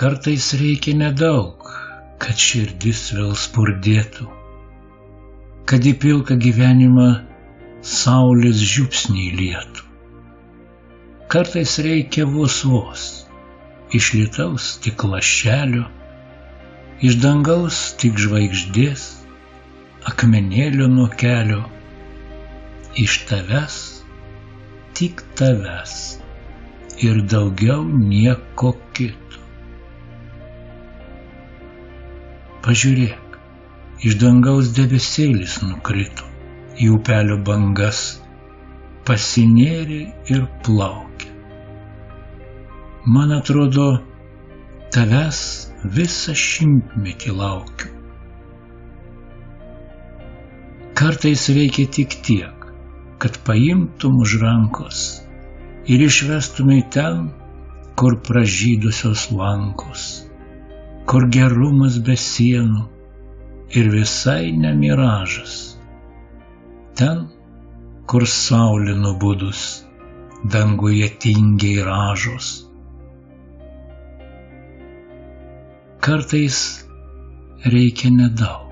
Kartais reikia nedaug, kad širdis vėl spurdėtų, kad į pilką gyvenimą saulės žiupsnį lietų. Kartais reikia vos, iš lietaus tik lašelio, iš dangaus tik žvaigždės, akmenėlio nuo kelio, iš tavęs, tik tavęs ir daugiau nieko kito. Pažiūrėk, iš dangaus debesėlis nukrito, į upelio bangas pasinėrė ir plaukia. Man atrodo, tavęs visą šimtmetį laukiu. Kartais reikia tik tiek, kad paimtum už rankos ir išvestumai ten, kur pražydusios lankos, kur gerumas be sienų ir visai ne miražas, ten, kur saulė nubudus, danguje tingiai ražos. Kartais reikia nedaug,